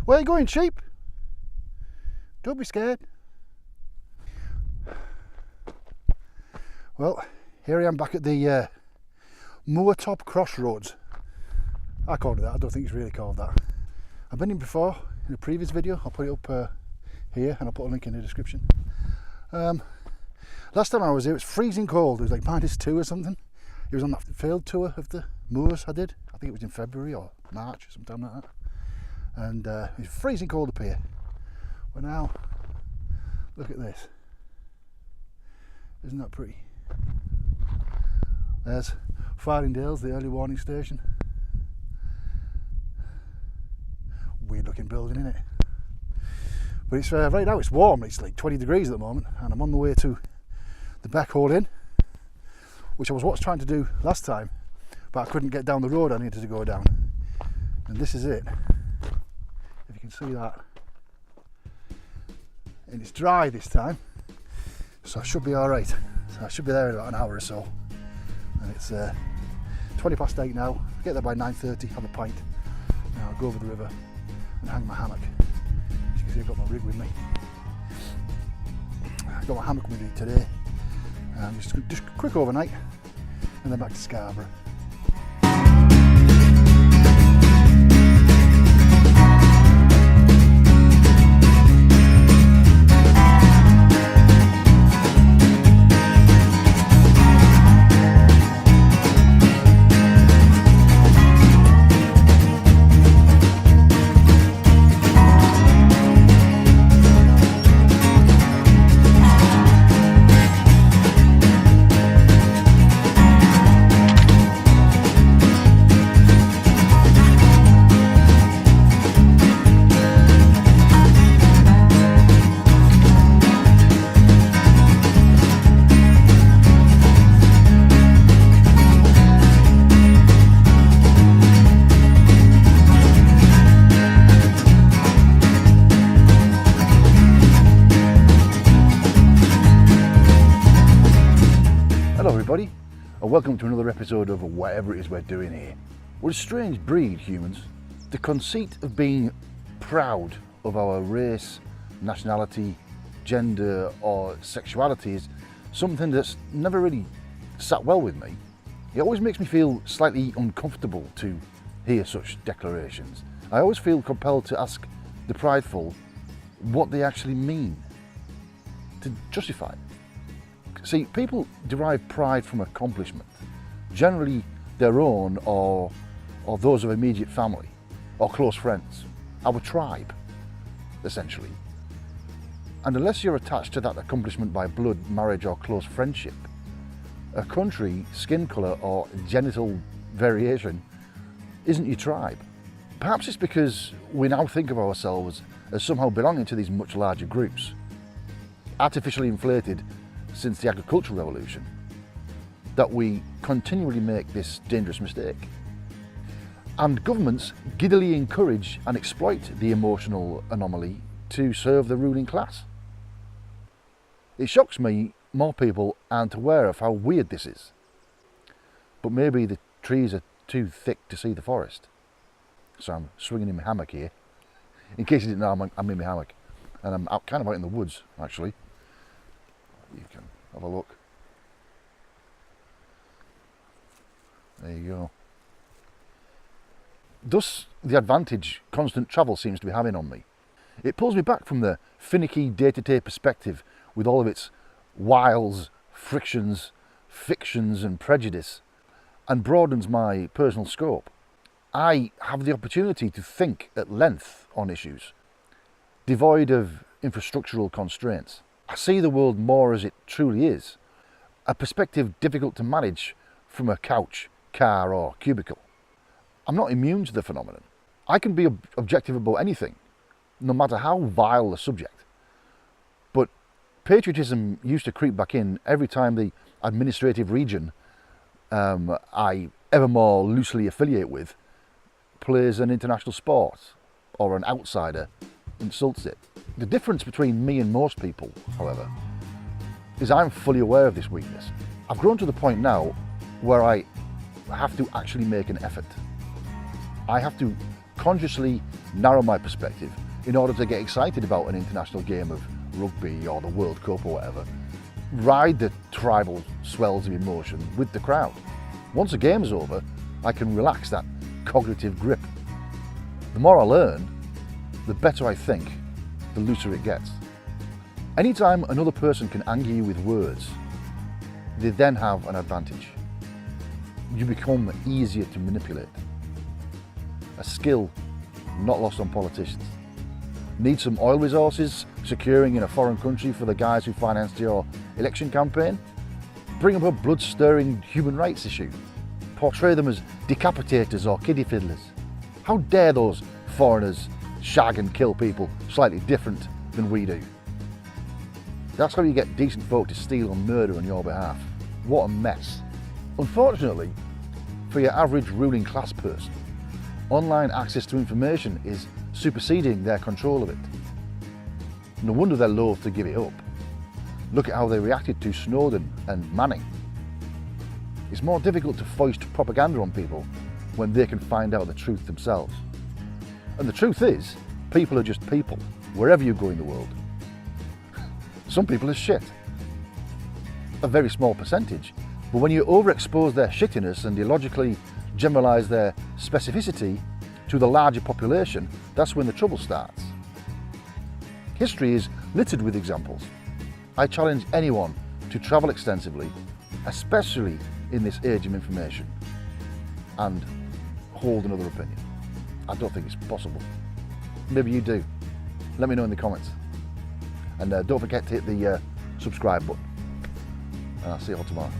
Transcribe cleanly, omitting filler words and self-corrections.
Where are you going, sheep? Don't be scared. Well, here I am back at the Moortop Crossroads. I called it that, I don't think it's really called that. I've been in before, in a previous video. I'll put it up here and I'll put a link in the description. Last time I was here, it was freezing cold. It was like -2 or something. It was on that field tour of the moors I did. I think it was in February or March or sometime like that. And it was freezing cold up here. But now, look at this. Isn't that pretty? There's Fardingdales, the early warning station. Weird looking building, isn't it? But it's right now it's warm. It's like 20 degrees at the moment, and I'm on the way to the Beckhole Inn, which I was trying to do last time, but I couldn't get down the road I needed to go down. And this is it. If you can see that. And it's dry this time, so I should be all right. So I should be there in about an hour or so. And it's 8:20 now. Get there by 9:30. Have a pint. And I'll go over the river and hang my hammock. As you can see, I've got my rig with me. I've got my hammock with me today. Just quick overnight, and then back to Scarborough. Everybody, and welcome to another episode of whatever it is we're doing here. We're a strange breed, humans. The conceit of being proud of our race, nationality, gender or sexuality is something that's never really sat well with me. It always makes me feel slightly uncomfortable to hear such declarations. I always feel compelled to ask the prideful what they actually mean, to justify it. See, people derive pride from accomplishment, generally their own or those of immediate family or close friends, our tribe, essentially. And unless you're attached to that accomplishment by blood, marriage or close friendship, a country, skin colour or genital variation isn't your tribe. Perhaps it's because we now think of ourselves as somehow belonging to these much larger groups, artificially inflated since the agricultural revolution, that we continually make this dangerous mistake. And governments giddily encourage and exploit the emotional anomaly to serve the ruling class. It shocks me more people aren't aware of how weird this is. But maybe the trees are too thick to see the forest. So I'm swinging in my hammock here. In case you didn't know, I'm in my hammock. And I'm kind of out in the woods, actually. You can have a look. There you go. Thus, the advantage constant travel seems to be having on me. It pulls me back from the finicky day-to-day perspective with all of its wiles, frictions, fictions and prejudice, and broadens my personal scope. I have the opportunity to think at length on issues, devoid of infrastructural constraints. I see the world more as it truly is, a perspective difficult to manage from a couch, car or cubicle. I'm not immune to the phenomenon. I can be objective about anything, no matter how vile the subject. But patriotism used to creep back in every time the administrative region I ever more loosely affiliate with plays an international sport or an outsider insults it. The difference between me and most people, however, is I'm fully aware of this weakness. I've grown to the point now where I have to actually make an effort. I have to consciously narrow my perspective in order to get excited about an international game of rugby or the World Cup or whatever. Ride the tribal swells of emotion with the crowd. Once the game's over, I can relax that cognitive grip. The more I learn, the better I think, the looser it gets. Anytime another person can anger you with words, they then have an advantage. You become easier to manipulate. A skill not lost on politicians. Need some oil resources securing in a foreign country for the guys who financed your election campaign? Bring up a blood-stirring human rights issue. Portray them as decapitators or kiddie fiddlers. How dare those foreigners shag and kill people slightly different than we do? That's how you get decent folk to steal and murder on your behalf. What a mess. Unfortunately, for your average ruling class person, online access to information is superseding their control of it. No wonder they're loath to give it up. Look at how they reacted to Snowden and Manning. It's more difficult to foist propaganda on people when they can find out the truth themselves. And the truth is, people are just people, wherever you go in the world. Some people are shit. A very small percentage. But when you overexpose their shittiness and illogically generalise their specificity to the larger population, that's when the trouble starts. History is littered with examples. I challenge anyone to travel extensively, especially in this age of information, and hold another opinion. I don't think it's possible. Maybe you do. Let me know in the comments. And don't forget to hit the subscribe button. And I'll see you all tomorrow.